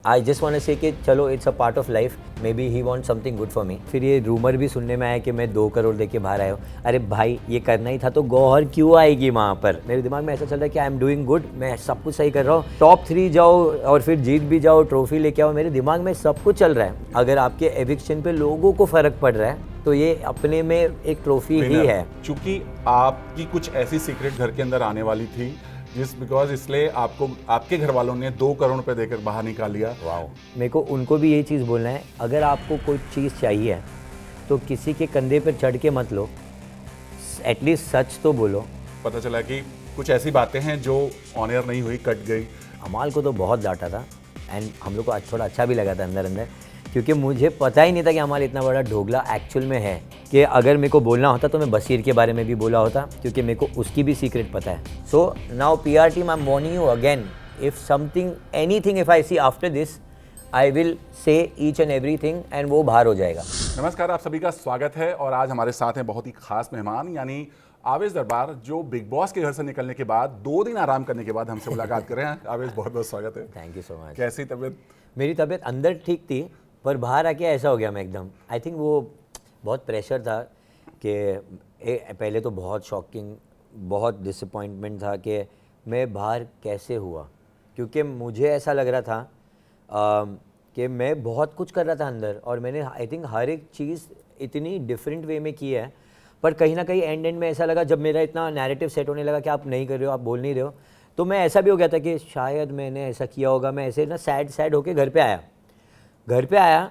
I just want to say कि चलो it's a part of life, may be he want something good for me. फिर ये rumour भी सुनने में आया कि मैं 2 करोड़ दे के बाहर आया हूँ। अरे भाई, ये करना ही था तो गौहर क्यों आएगी वहाँ पर? मेरे दिमाग में ऐसा चल रहा है कि आई एम डूइंग गुड, मैं सब कुछ सही कर रहा हूँ, टॉप 3 जाओ और फिर जीत भी जाओ, ट्रॉफी लेके आओ। मेरे दिमाग में सब कुछ चल रहा है। अगर आपके एविक्शन पे लोगों को फर्क पड़ रहा है तो ये अपने में एक ट्रॉफी ही है। क्योंकि आपकी कुछ ऐसी सीक्रेट घर के अंदर आने वाली थी बिकॉज इसलिए आपको आपके घर वालों ने 2 करोड़ रुपए देकर बाहर निकाल लिया। वाओ, मेरे को उनको भी यही चीज़ बोलना है, अगर आपको कोई चीज़ चाहिए तो किसी के कंधे पर चढ़ के मत लो, एटलीस्ट सच तो बोलो। पता चला कि कुछ ऐसी बातें हैं जो ऑन एयर नहीं हुई, कट गई। अमाल को तो बहुत डांटा था एंड हम लोग को थोड़ा अच्छा भी लगा था अंदर अंदर, क्योंकि मुझे पता ही नहीं था कि अमाल इतना बड़ा ढोगला एक्चुअल में है। कि अगर मेरे को बोलना होता तो मैं बशीर के बारे में भी बोला होता, क्योंकि मेरे को उसकी भी सीक्रेट पता है। So now PR team, I am warning you again, if something anything if I see after this, I will say each and everything एंड वो बाहर हो जाएगा। नमस्कार, आप सभी का स्वागत है और आज हमारे साथ हैं बहुत ही खास मेहमान, यानी आवेश दरबार, जो बिग बॉस के घर से निकलने के बाद 2 दिन आराम करने के बाद हमसे मुलाकात कर रहे हैं। आवेश, बहुत बहुत स्वागत है। Thank you so much. कैसी तबीयत? मेरी तबीयत अंदर ठीक थी, पर बाहर आके ऐसा हो गया मैं एकदम। आई थिंक वो बहुत प्रेशर था कि पहले तो बहुत शॉकिंग, बहुत डिसअपॉइंटमेंट था कि मैं बाहर कैसे हुआ, क्योंकि मुझे ऐसा लग रहा था कि मैं बहुत कुछ कर रहा था अंदर और मैंने आई थिंक हर एक चीज़ इतनी डिफरेंट वे में की है, पर कहीं ना कहीं एंड में ऐसा लगा, जब मेरा इतना नैरेटिव सेट होने लगा कि आप नहीं कर रहे हो, आप बोल नहीं रहे हो, तो मैं ऐसा भी हो गया था कि शायद मैंने ऐसा किया होगा। मैं ऐसे ना सैड होके घर पे आया।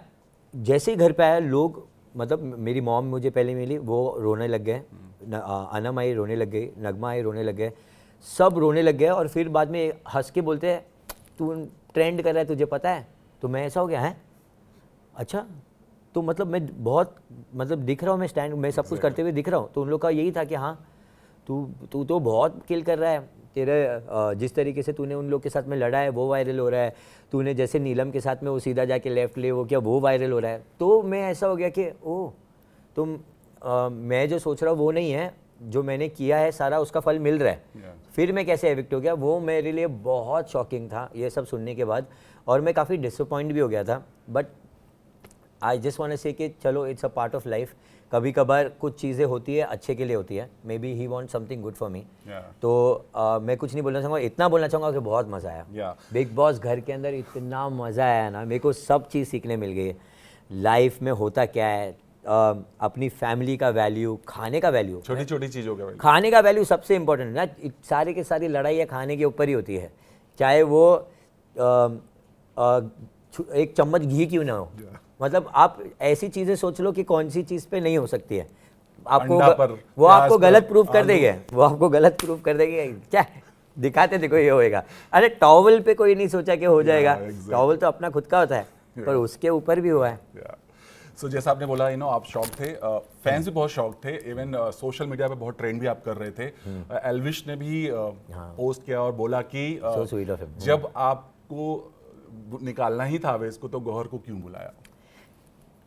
जैसे ही घर पे आया, लोग, मतलब मेरी मॉम मुझे पहले मिली, वो रोने लग गए, अनम आई रोने लग गई, नगमा आई रोने लग गए, सब रोने लग गए। और फिर बाद में हंस के बोलते हैं, तू ट्रेंड कर रहा है, तुझे पता है? तो मैं ऐसा हो गया है, अच्छा, तो मतलब मैं बहुत, मतलब दिख रहा हूँ, मैं सब कुछ करते हुए दिख रहा हूँ। तो उन लोग का यही था कि हाँ, तू तो बहुत किल कर रहा है, तेरे जिस तरीके से तूने उन लोग के साथ में लड़ा है वो वायरल हो रहा है, तूने जैसे नीलम के साथ में वो सीधा जाके लेफ्ट ले वो किया, वो वायरल हो रहा है। तो मैं ऐसा हो गया कि ओह, तुम मैं जो सोच रहा हूँ वो नहीं है, जो मैंने किया है सारा उसका फल मिल रहा है। फिर मैं कैसे एविक्ट हो गया, वो मेरे लिए बहुत शॉकिंग था ये सब सुनने के बाद, और मैं काफ़ी डिसअपॉइंट भी हो गया था। But I just want to say कि चलो it's a part of life, कभी कभार कुछ चीज़ें होती है अच्छे के लिए होती है, may be he want something good for me. तो मैं कुछ नहीं बोलना चाहूँगा, इतना बोलना चाहूँगा कि बहुत मज़ा आया। बिग बॉस घर के अंदर इतना मज़ा आया ना, मेरे को सब चीज़ सीखने मिल गई है, लाइफ में होता क्या है, अपनी फैमिली का वैल्यू, खाने का वैल्यू, छोटी छोटी चीज़ों का वैल्यू, खाने का वैल्यू सबसे इंपॉर्टेंट है ना। सारी की सारी लड़ाई खाने के ऊपर ही होती है, चाहे वो एक चम्मच घी क्यों ना हो। मतलब आप ऐसी चीज़ें सोच लो कि कौन सी चीज़ पे नहीं हो सकती है, आपको वो आपको गलत प्रूफ कर देंगे, वो आपको गलत प्रूफ कर देंगे। क्या दिखाते देखो ये होएगा, अरे टॉवल पे कोई नहीं सोचा कि हो जाएगा, टॉवल तो अपना खुद का होता है, पर उसके ऊपर भी हुआ है। सो जैसा आपने बोला, आप शॉक थे, फैंस भी बहुत शॉक थे, इवन सोशल मीडिया पे बहुत ट्रेंड भी आप कर रहे थे। एल्विश ने भी पोस्ट किया और बोला कि जब आपको निकालना ही था आवेश को, तो गौहर को क्यों बुलाया?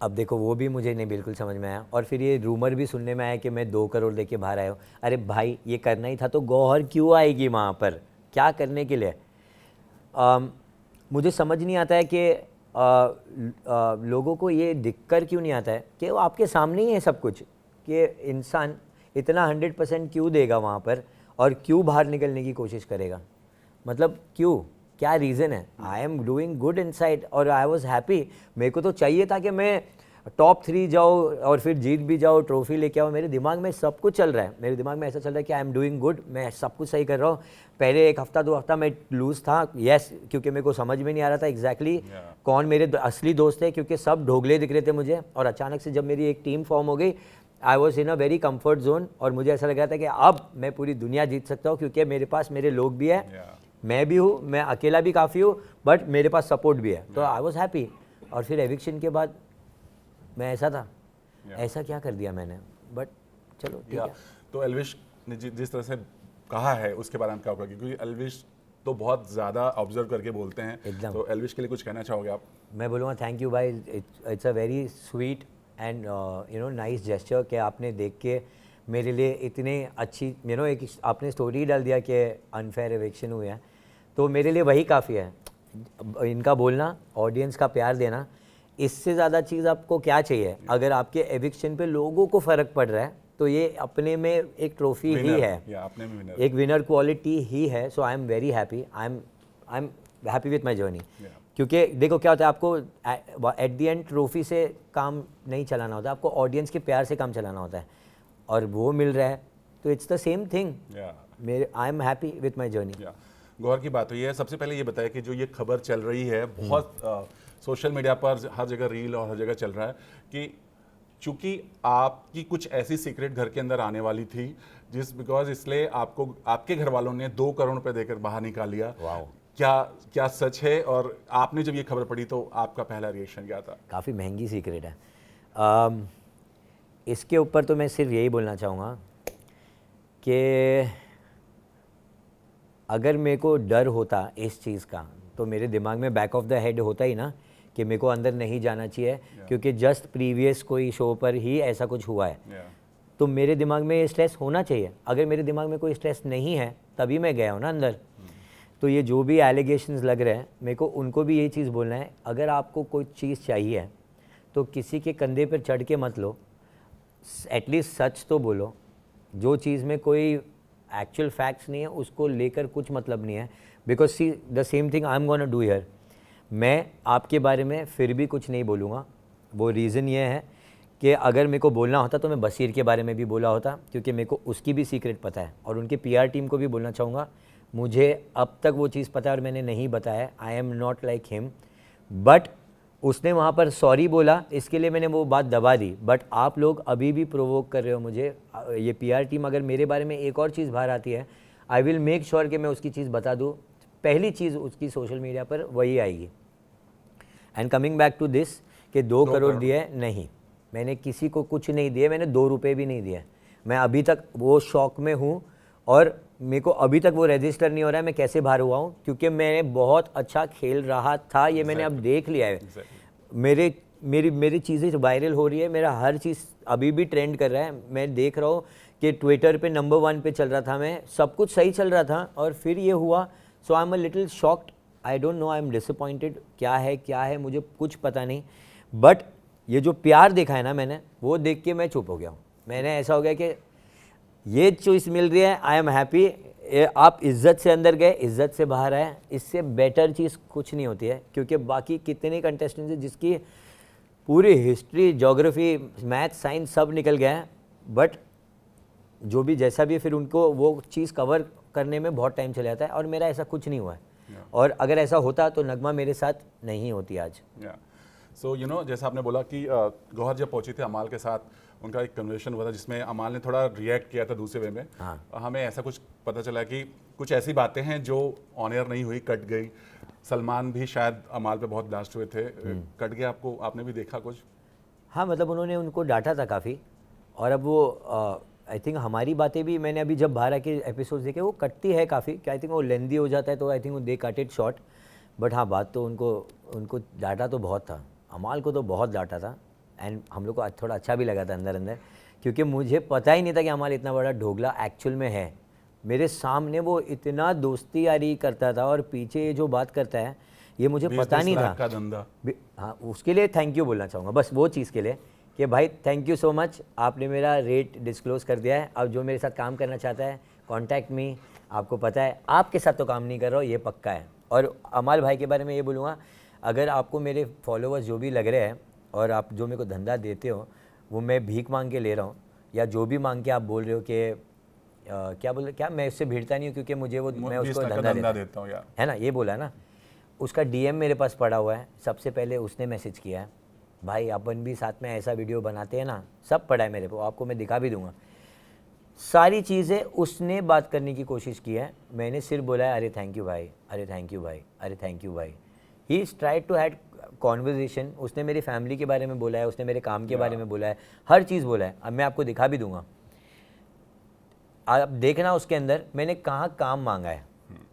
अब देखो, वो भी मुझे नहीं बिल्कुल समझ में आया, और फिर ये रूमर भी सुनने में आया कि मैं 2 करोड़ दे के बाहर आया हूँ। अरे भाई, ये करना ही था तो गौहर क्यों आएगी वहाँ पर? क्या करने के लिए? मुझे समझ नहीं आता है कि लोगों को ये दिक्कत क्यों नहीं आता है कि वो आपके सामने ही है सब कुछ, कि इंसान इतना 100% क्यों देगा वहाँ पर और क्यों बाहर निकलने की कोशिश करेगा। मतलब क्यों, क्या रीज़न है? I am doing good inside और आई वॉज हैप्पी। मेरे को तो चाहिए था कि मैं टॉप 3 जाओ और फिर जीत भी जाओ, ट्रॉफी लेके आओ। मेरे दिमाग में सब कुछ चल रहा है, मेरे दिमाग में ऐसा चल रहा है कि आई एम डूइंग गुड, मैं सब कुछ सही कर रहा हूँ। पहले 1 हफ्ता 2 हफ्ता मैं लूज़ था, यस, क्योंकि मेरे को समझ में नहीं आ रहा था एग्जैक्टली कौन मेरे असली दोस्त है, क्योंकि सब ढोगले दिख रहे थे मुझे। और अचानक से जब मेरी एक टीम फॉर्म हो गई, I was in a very comfort zone, और मुझे ऐसा लग रहा था कि अब मैं पूरी दुनिया जीत सकता हूँ, क्योंकि मेरे पास मेरे लोग भी है, मैं भी हूँ, मैं अकेला भी काफ़ी हूँ, बट मेरे पास सपोर्ट भी है। तो आई वॉज हैप्पी। और फिर एविक्शन के बाद मैं ऐसा था, ऐसा क्या कर दिया मैंने, बट चलो ठीक है। तो एल्विश ने जिस तरह से कहा है उसके बारे में क्या होगा, क्योंकि एल्विश तो बहुत ज़्यादा ऑब्जर्व करके बोलते हैं एकदम। तो एल्विश के लिए कुछ कहना चाहोगे आप? मैं बोलूँगा थैंक यू भाई, it's a very sweet and nice gesture कि आपने देख के मेरे लिए इतने अच्छी एक आपने स्टोरी डाल दिया कि अनफेयर एविक्शन हुए हैं, तो मेरे लिए वही काफ़ी है। इनका बोलना, ऑडियंस का प्यार देना, इससे ज़्यादा चीज़ आपको क्या चाहिए? अगर आपके एविक्शन पे लोगों को फ़र्क पड़ रहा है तो ये अपने में एक ट्रॉफी ही है, आपने में विनर, एक विनर क्वालिटी ही है. So I am very happy, I am happy with my journey. क्योंकि देखो क्या होता है, आपको एट द एंड ट्रॉफी से काम नहीं चलाना होता, आपको ऑडियंस के प्यार से काम चलाना होता है, और वो मिल रहा है तो इट्स द सेम थिंग. मेरे I am happy with my journey. Gauhar की बात हुई है, सबसे पहले ये बताया कि जो ये खबर चल रही है बहुत सोशल मीडिया पर हर जगह रील और हर जगह चल रहा है कि चूंकि आपकी कुछ ऐसी सीक्रेट घर के अंदर आने वाली थी बिकॉज इसलिए आपको आपके घर वालों ने 2 करोड़ रुपए देकर बाहर निकाल लिया. क्या सच है? और आपने जब ये खबर पढ़ी तो आपका पहला रिएक्शन क्या था? काफ़ी महंगी सीक्रेट है. इसके ऊपर तो मैं सिर्फ यही बोलना चाहूँगा कि अगर मेरे को डर होता इस चीज़ का तो मेरे दिमाग में बैक ऑफ द हेड होता ही ना कि मेरे को अंदर नहीं जाना चाहिए, क्योंकि जस्ट प्रीवियस कोई शो पर ही ऐसा कुछ हुआ है. तो मेरे दिमाग में ये स्ट्रेस होना चाहिए. अगर मेरे दिमाग में कोई स्ट्रेस नहीं है तभी मैं गया हूँ ना अंदर. तो ये जो भी एलिगेशंस लग रहे हैं मेरे को, उनको भी यही चीज़ बोलना है, अगर आपको कोई चीज़ चाहिए तो किसी के कंधे पर चढ़ के मत लो, एटलीस्ट सच तो बोलो. जो चीज़ में कोई एक्चुअल फैक्ट्स नहीं है उसको लेकर कुछ मतलब नहीं है. Because see the same thing I am gonna do here. मैं आपके बारे में फिर भी कुछ नहीं बोलूँगा. वो रीज़न ये है कि अगर मेरे को बोलना होता तो मैं बशीर के बारे में भी बोला होता, क्योंकि मेरे को उसकी भी सीक्रेट पता है. और उनके PR टीम को भी बोलना चाहूँगा, मुझे अब तक वो चीज़ पता है और मैंने नहीं बताया. आई am not like him. But उसने वहाँ पर सॉरी बोला, इसके लिए मैंने वो बात दबा दी. बट आप लोग अभी भी प्रोवोक कर रहे हो मुझे. ये PR टीम अगर मेरे बारे में एक और चीज़ बाहर आती है, आई विल मेक श्योर कि मैं उसकी चीज़ बता दूँ. पहली चीज़ उसकी सोशल मीडिया पर वही आएगी. And coming back to this कि 2 करोड़ दिए, नहीं, मैंने किसी को कुछ नहीं दिए. मैंने 2 रुपये भी नहीं दिए. मैं अभी तक वो शौक में हूँ और मेरे को अभी तक वो रजिस्टर नहीं हो रहा है मैं कैसे बाहर हुआ हूँ, क्योंकि मैंने बहुत अच्छा खेल रहा था. ये मैंने अब देख लिया है. मेरी चीज़ें वायरल हो रही है, मेरा हर चीज़ अभी भी ट्रेंड कर रहा है. मैं देख रहा हूँ कि ट्विटर पे नंबर 1 पे चल रहा था मैं, सब कुछ सही चल रहा था और फिर ये हुआ. So I am a little shocked. I don't know, I am disappointed. क्या है मुझे कुछ पता नहीं. बट ये जो प्यार देखा है ना मैंने, वो देख के मैं चुप हो गया हूँ. मैंने ऐसा हो गया कि ये चॉइस मिल रही है, आई एम हैप्पी. आप इज़्ज़त से अंदर गए, इज़्ज़त से बाहर आए, इससे बेटर चीज़ कुछ नहीं होती है. क्योंकि बाकी कितने कंटेस्टेंट्स हैं जिसकी पूरी हिस्ट्री, ज्योग्राफी, मैथ, साइंस सब निकल गया है, बट जो भी जैसा भी फिर उनको वो चीज़ कवर करने में बहुत टाइम चला जाता है. और मेरा ऐसा कुछ नहीं हुआ है. और अगर ऐसा होता तो नगमा मेरे साथ नहीं होती आज. सो यू नो, जैसा आपने बोला कि गौहर जब पहुंची थी अमाल के साथ, उनका एक कन्वर्सेशन हुआ था जिसमें अमाल ने थोड़ा रिएक्ट किया था दूसरे वे में. हमें ऐसा कुछ पता चला कि कुछ ऐसी बातें हैं जो ऑन एयर नहीं हुई, कट गई. सलमान भी शायद अमाल पे बहुत ब्लास्ट हुए थे, कट गया. आपने भी देखा कुछ? हाँ, मतलब उन्होंने उनको डांटा था काफ़ी. और अब वो आई थिंक हमारी बातें भी मैंने अभी जब बाहर आके एपिसोड्स देखे, वो कटती है काफ़ी, कि आई थिंक वो लेंदी हो जाता है, तो I think they cut it short. But हाँ, बात तो उनको डांटा तो बहुत था. अमाल को तो बहुत डांटा था. एंड हम लोग को थोड़ा अच्छा भी लगा था अंदर, क्योंकि मुझे पता ही नहीं था कि अमाल इतना बड़ा ढोगला एक्चुअल में है. मेरे सामने वो इतना दोस्ती यारी करता था और पीछे ये जो बात करता है ये मुझे पता नहीं था. हाँ, उसके लिए थैंक यू बोलना चाहूँगा, बस वो चीज़ के लिए कि भाई थैंक यू सो मच, आपने मेरा रेट डिस्क्लोज़ कर दिया है. अब जो मेरे साथ काम करना चाहता है, कॉन्टैक्ट मी. आपको पता है आपके साथ तो काम नहीं कर रहा हूँ, ये पक्का है. और अमाल भाई के बारे में ये बोलूँगा, अगर आपको मेरे फॉलोअर्स जो भी लग रहे हैं और आप जो मेरे को धंधा देते हो वो मैं भीख मांग के ले रहा हूँ, या जो भी मांग के आप बोल रहे हो कि क्या मैं इससे भिड़ता नहीं हूँ, क्योंकि मुझे वो मैं उसको धंधा देता हूँ यार, है ना, ये बोला है ना. उसका DM मेरे पास पड़ा हुआ है. सबसे पहले उसने मैसेज किया है, भाई अपन भी साथ में ऐसा वीडियो बनाते हैं ना, सब पड़ा है मेरे को, आपको मैं दिखा भी दूंगा. सारी चीज़ें उसने बात करने की कोशिश की है. मैंने सिर्फ बोला है अरे थैंक यू भाई, अरे थैंक यू भाई, अरे थैंक यू भाई. He is try to had conversation. उसने मेरी फैमिली के बारे में बोला है, उसने मेरे काम के बारे में बोला है, हर चीज़ बोला है. अब मैं आपको दिखा भी दूंगा, आप देखना उसके अंदर मैंने कहाँ काम मांगा है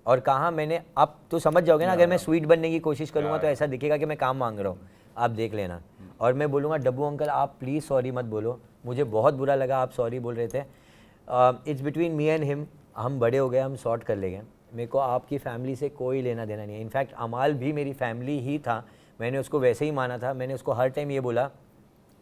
और कहाँ मैंने. आप तो समझ जाओगे ना, अगर मैं स्वीट बनने की कोशिश करूँगा तो ऐसा दिखेगा कि मैं काम मांग रहा हूँ. आप देख लेना. और मैं बोलूँगा डब्बू अंकल आप प्लीज़ सॉरी मत बोलो, मुझे बहुत बुरा लगा आप सॉरी बोल रहे थे. It's between me and him. हम बड़े हो गए, हम सॉर्ट कर लेंगे. मेरे को आपकी फैमिली से कोई लेना देना नहीं है। इनफैक्ट अमाल भी मेरी फैमिली ही था, मैंने उसको वैसे ही माना था। मैंने उसको हर टाइम ये बोला,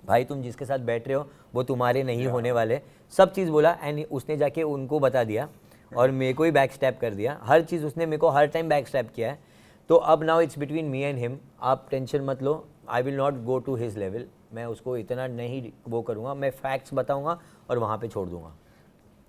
भाई तुम जिसके साथ बैठ रहे हो वो तुम्हारे नहीं होने वाले, सब चीज़ बोला। एंड उसने जाके उनको बता दिया और मेरे को ही बैक स्टैप कर दिया। हर चीज़ उसने मेरे को हर टाइम बैक स्टैप किया है। तो अब now it's between me and him, आप टेंशन मत लो, I will not go to his level. मैं उसको इतना नहीं वो करूँगा, मैं फैक्ट्स बताऊँगा और वहाँ पे छोड़ दूँगा।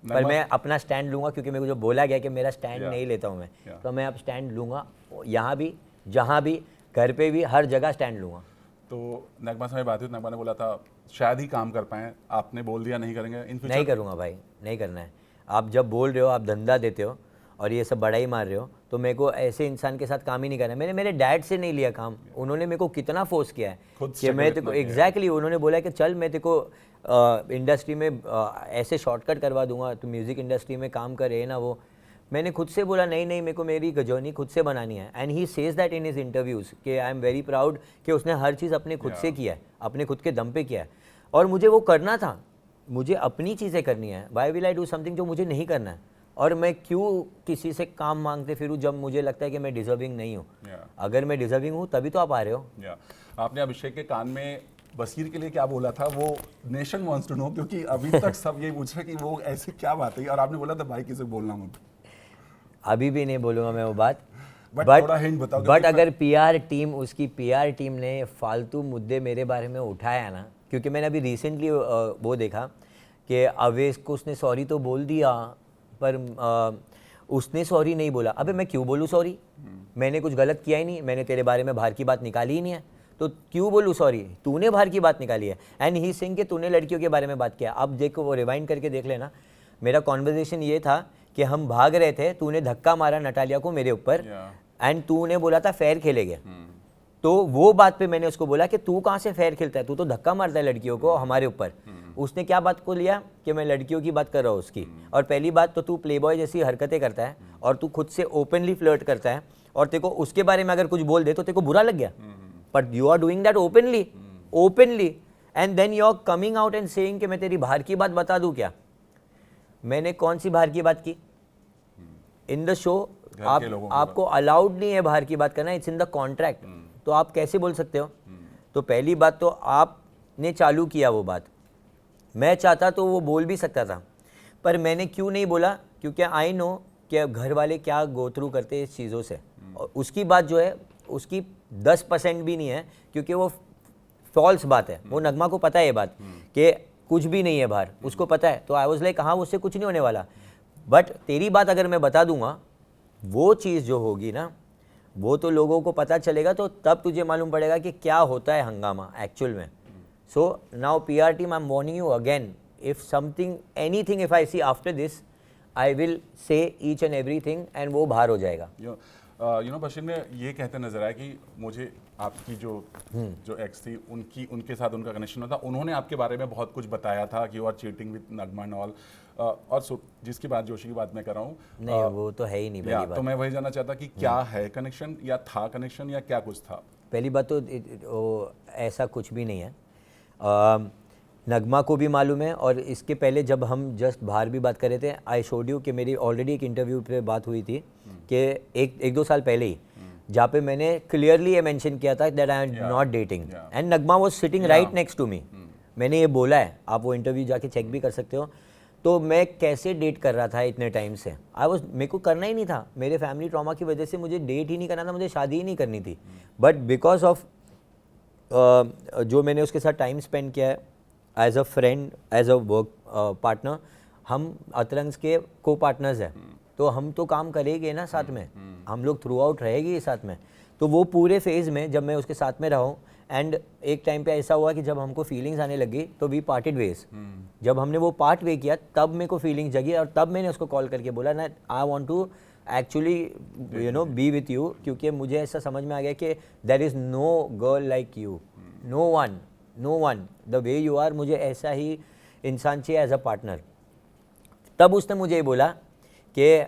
पर मैं अपना स्टैंड लूँगा, क्योंकि मेरे को जो बोला गया कि मेरा स्टैंड नहीं लेता हूँ मैं, तो मैं अब स्टैंड लूँगा, यहाँ भी, जहाँ भी, घर पे भी, हर जगह स्टैंड लूँगा। तो नगमा से बात हुई, नगमा ने बोला था शायद ही काम कर पाएँ, आपने बोल दिया नहीं करेंगे इन फ्यूचर? नहीं करूँगा भाई, नहीं करना है। आप जब बोल रहे हो, आप धंधा देते हो और ये सब बड़ा ही मार रहे हो, तो मेरे को ऐसे इंसान के साथ काम ही नहीं करना है। मैंने मेरे डैड से नहीं लिया काम, उन्होंने मेरे को कितना फोर्स किया है कि मैं तेरे को एग्जैक्टली उन्होंने बोला कि चल मैं तेरे को इंडस्ट्री में ऐसे शॉर्टकट करवा दूंगा, तो म्यूज़िक इंडस्ट्री में काम करे ना वो। मैंने खुद से बोला नहीं नहीं, मेरे को मेरी जर्नी खुद से बनानी है। And he says that in his interviews कि आई एम वेरी प्राउड कि उसने हर चीज़ अपने खुद से किया है, अपने खुद के दम पे किया है। और मुझे वो करना था, मुझे अपनी चीज़ें करनी है। Why will I do something जो मुझे नहीं करना है? और मैं क्यों किसी से काम मांगते फिरूँ जब मुझे लगता है कि मैं डिजर्विंग नहीं हूँ? अगर मैं डिजर्विंग हूँ तभी तो आप आ रहे हो। आपने अभिषेक के कान में बसीर के लिए क्या बोला था, वो नेशन वांट्स टू नो, क्योंकि अभी तक सब ये पूछ रहे कि वो ऐसी क्या बात है, और आपने बोला था भाई किसी को बोलना मत। अभी भी नहीं बोलूँगा मैं वो बात, थोड़ा हिंट बताओ। बट अगर पीआर टीम, उसकी पीआर टीम ने फालतू मुद्दे मेरे बारे में उठाया ना, क्योंकि मैंने अभी रिसेंटली वो देखा कि अवेश को उसने सॉरी तो बोल दिया, पर उसने सॉरी नहीं बोला। अबे मैं क्यों बोलूँ सॉरी? मैंने कुछ गलत किया ही नहीं, मैंने तेरे बारे में बाहर की बात निकाली ही नहीं है, तो क्यों बोलूँ सॉरी? तूने बाहर की बात निकाली है। एंड ही सिंह के तूने लड़कियों के बारे में बात किया। अब देखो, वो रिवाइंड करके देख लेना, मेरा कॉन्वर्जेशन ये था कि हम भाग रहे थे, तूने धक्का मारा नटालिया को मेरे ऊपर, एंड तूने बोला था फेयर खेलेंगे। तो वो बात पे मैंने उसको बोला कि तू कहाँ से फेयर खेलता है, तू तो धक्का मारता है लड़कियों को हमारे ऊपर। उसने क्या बात को लिया कि मैं लड़कियों की बात कर रहा हूँ उसकी। और पहली बात तो तू प्लेबॉय जैसी हरकतें करता है और तू खुद से ओपनली फ्लर्ट करता है, और तेरे को उसके बारे में अगर कुछ बोल दे तो तेरे को बुरा लग गया, but you are doing that openly and then you are coming out and saying कि मैं तेरी बाहर की बात बता दूं क्या? मैंने कौन सी बाहर की बात की? इन द शो आपको अलाउड नहीं है बाहर की बात करना, इट्स इन द कॉन्ट्रैक्ट। तो आप कैसे बोल सकते हो? तो पहली बात तो आपने चालू किया वो बात, मैं चाहता तो वो बोल भी सकता था, पर मैंने क्यों नहीं बोला? क्योंकि आई नो कि घर वाले क्या गो थ्रू करते हैं इस चीज़ों से। और उसकी बात जो है उसकी 10% भी नहीं है, क्योंकि वो फॉल्स बात है। वो नगमा को पता है ये बात कि कुछ भी नहीं है बाहर, उसको पता है। तो आई वाज लाइक हाँ, उससे कुछ नहीं होने वाला। बट तेरी बात अगर मैं बता दूंगा, वो चीज़ जो होगी ना, वो तो लोगों को पता चलेगा, तो तब तुझे मालूम पड़ेगा कि क्या होता है हंगामा एक्चुअल में। So now PR team, I am warning you again, if something anything if I see after this, I will say each and everything एंड वो बाहर हो जाएगा। यू नो बशीर ने ये कहते नजर आया कि मुझे आपकी जो एक्स थी उनके साथ उनका कनेक्शन था, उन्होंने आपके बारे में बहुत कुछ बताया था कि you are cheating with Nagma and all. और जिसकी बात, जोशी की बात मैं कर रहा हूँ, नहीं वो तो है ही नहीं। पहली बात तो मैं वही जानना चाहता कि क्या है कनेक्शन, या था कनेक्शन, या क्या कुछ था? पहली बात तो ऐसा कुछ भी नहीं है। नगमा को भी मालूम है, और इसके पहले जब हम जस्ट बाहर भी बात कर रहे थे, आई शोड यू कि मेरी ऑलरेडी एक इंटरव्यू पे बात हुई थी कि एक दो साल पहले ही, जहाँ पे मैंने क्लियरली ये मेंशन किया था that I am not dating, and Nagma was sitting right next to me. मैंने ये बोला है, आप वो इंटरव्यू जाके चेक भी कर सकते हो। तो मैं कैसे डेट कर रहा था इतने टाइम से, मेरे को करना ही नहीं था। मेरे फैमिली ट्रॉमा की वजह से मुझे डेट ही नहीं करना था, मुझे शादी ही नहीं करनी थी। बट बिकॉज ऑफ जो मैंने उसके साथ टाइम स्पेंड किया है as a friend, as a work partner, हम अतरंग्स के को पार्टनर्स हैं, तो हम तो काम करेंगे ना साथ में, हम लोग थ्रू आउट रहेंगे साथ में। तो वो पूरे फेज़ में जब मैं उसके साथ में रहा हूँ, एंड एक टाइम पे ऐसा हुआ कि जब हमको फीलिंग्स आने लगी तो वी पार्टेड वेज। जब हमने वो पार्ट वे किया तब मेरे को फीलिंग्स जगी, और तब मैंने उसको कॉल करके बोला ना, I want to actually you know be with you, क्योंकि मुझे ऐसा समझ में आ गया कि there is no girl like you, no one the way you are. मुझे ऐसा ही इंसान चाहिए एज अ पार्टनर। तब उसने मुझे ये बोला कि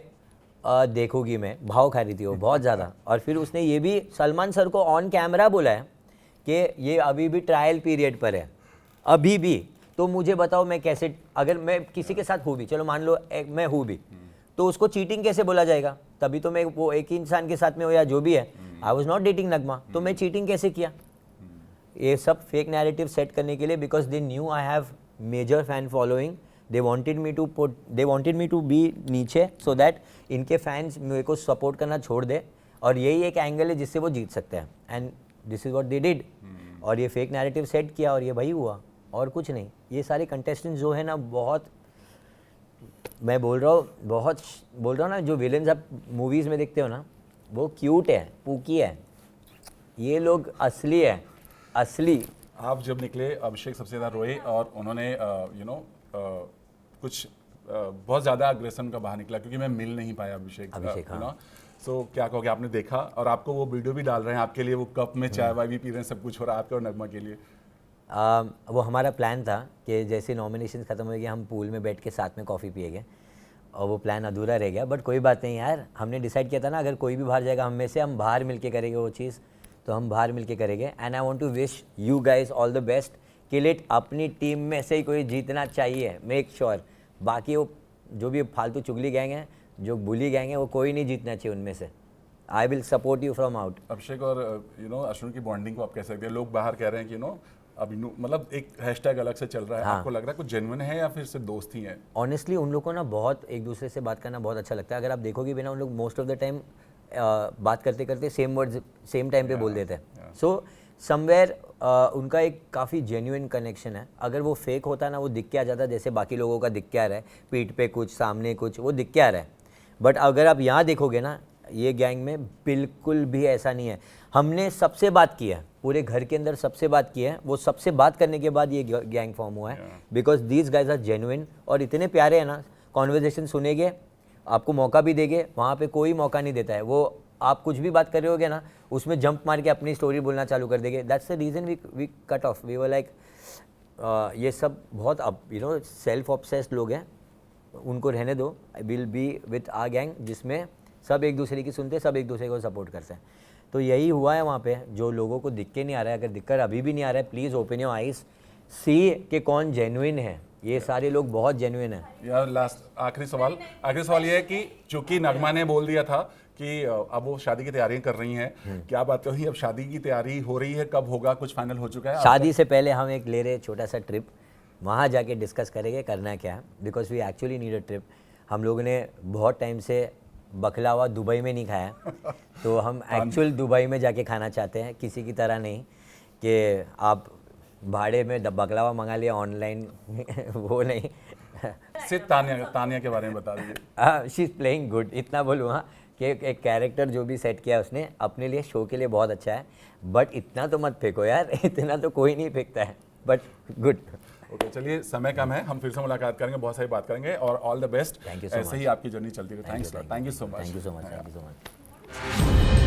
देखोगी, मैं भाव खा रही थी वो बहुत ज़्यादा। और फिर उसने ये भी सलमान सर को ऑन कैमरा बोला है कि ये अभी भी ट्रायल पीरियड पर है, अभी भी। तो मुझे बताओ मैं कैसे, अगर मैं किसी के साथ हूँ भी, चलो मान लो मैं हूँ भी, तो उसको चीटिंग कैसे बोला जाएगा? तभी तो मैं वो एक ही इंसान के साथ में हो या जो भी है, आई वॉज नॉट डेटिंग नगमा, तो मैं चीटिंग कैसे किया? ये सब फेक नैरेटिव सेट करने के लिए, because they knew I have major fan following, they wanted me to be नीचे, सो दैट इनके फैंस मेरे को सपोर्ट करना छोड़ दे, और यही एक एंगल है जिससे वो जीत सकते हैं, and this is what they did. और ये फेक नैरेटिव सेट किया और ये वही हुआ, और कुछ नहीं। ये सारे कंटेस्टेंट्स जो है ना, बहुत, मैं बोल रहा हूँ ना, जो विलेंस आप मूवीज़ में देखते हो ना, वो क्यूट है, पूकी है, ये लोग असली है, असली। आप जब निकले अभिषेक सबसे ज़्यादा रोए, और उन्होंने कुछ बहुत ज़्यादा अग्रेशन का बाहर निकला, क्योंकि मैं मिल नहीं पाया अभिषेक, हाँ। सो क्या कहोगे? आपने देखा, और आपको वो वीडियो भी डाल रहे हैं आपके लिए, वो कप में चाय वाय भी पी रहे हैं, सब कुछ हो रहा है आपके और नगमा के लिए। वो हमारा प्लान था कि जैसे नॉमिनेशन ख़त्म हो गया, हम पूल में बैठ के साथ में कॉफ़ी पिएंगे, और वो प्लान अधूरा रह गया, बट कोई बात नहीं यार, हमने डिसाइड किया था ना, अगर कोई भी बाहर जाएगा हम में से, हम बाहर मिलके करेंगे वो चीज़, तो हम बाहर मिलके करेंगे। And I want to wish you guys all the best, कि लेट अपनी टीम में से ही कोई जीतना चाहिए, मेक श्योर। बाकी वो जो भी फालतू चुगली गैंग है, जो बुली गैंग है, वो कोई नहीं जीतना चाहिए उनमें से। I will support you from out. Abhishek और अश्विन की बॉन्डिंग को आप कह सकते हैं, लोग बाहर कह रहे हैं कि अभी मतलब एक हैशटैग अलग से चल रहा है, आपको लग रहा है कुछ जेन्युइन है या फिर सिर्फ दोस्त ही है? ऑनेस्टली उन लोगों को ना बहुत एक दूसरे से बात करना बहुत अच्छा लगता है। अगर आप देखोगे भी ना, उन लोग मोस्ट ऑफ द टाइम बात करते करते सेम वर्ड्स सेम टाइम पे बोल देते हैं। सो समवेयर उनका एक काफ़ी जेन्युइन कनेक्शन है। अगर वो फेक होता ना, वो दिख के आ जाता, जैसे बाकी लोगों का दिख के आ रहा है, पीठ पे कुछ सामने कुछ, वो दिख के आ रहा है। बट अगर आप यहाँ देखोगे ना, ये गैंग में बिल्कुल भी ऐसा नहीं है। हमने सबसे बात की है, पूरे घर के अंदर सबसे बात की है, वो सबसे बात करने के बाद ये गैंग फॉर्म हुआ है, because these guys are genuine, और इतने प्यारे हैं ना, कॉन्वर्जेसन सुनेंगे, आपको मौका भी देंगे, वहाँ पे कोई मौका नहीं देता है वो। आप कुछ भी बात कर रहे होगे ना, उसमें जंप मार के अपनी स्टोरी बोलना चालू कर देंगे। That's the reason we cut off, we were like, ये सब बहुत सेल्फ ऑब्सेस्ड लोग हैं, उनको रहने दो। I will be with a gang, जिसमें सब एक दूसरे की सुनते, सब एक दूसरे को सपोर्ट करते हैं। तो यही हुआ है वहाँ पे। जो लोगों को दिख के नहीं आ रहा है, अगर दिक्कत अभी भी नहीं आ रहा है, प्लीज़ ओपन योर आइज, सी कि कौन जेन्युइन है। ये सारे लोग बहुत जेन्युइन है यार। लास्ट आखिरी सवाल ये है कि चूंकि नगमा ने बोल दिया था कि अब वो शादी की तैयारियां कर रही हैं, क्या बात कही, अब शादी की तैयारी हो रही है, कब होगा, कुछ फाइनल हो चुका है? शादी से पहले हम एक ले रहे छोटा सा ट्रिप, वहाँ जाके डिस्कस करेंगे करना क्या है, because we actually need a trip. हम लोगों ने बहुत टाइम से बकलावा दुबई में नहीं खाया, तो हम एक्चुअल दुबई में जाके खाना चाहते हैं, किसी की तरह नहीं कि आप भाड़े में बकलावा मंगा लिया ऑनलाइन वो नहीं। सिर्फ तानिया के बारे में बता दीजिए। हाँ, शी इज़ प्लेइंग गुड, इतना बोलूँ हाँ, कि एक कैरेक्टर जो भी सेट किया उसने अपने लिए, शो के लिए बहुत अच्छा है, बट इतना तो मत फेंको यार, इतना तो कोई नहीं फेंकता है, बट गुड। ओके, चलिए समय कम है, हम फिर से मुलाकात करेंगे, बहुत सारी बात करेंगे, और all the best. Thank you so much. ऐसे ही आपकी जर्नी चलती रहे। Thank you so much. Thank you so much.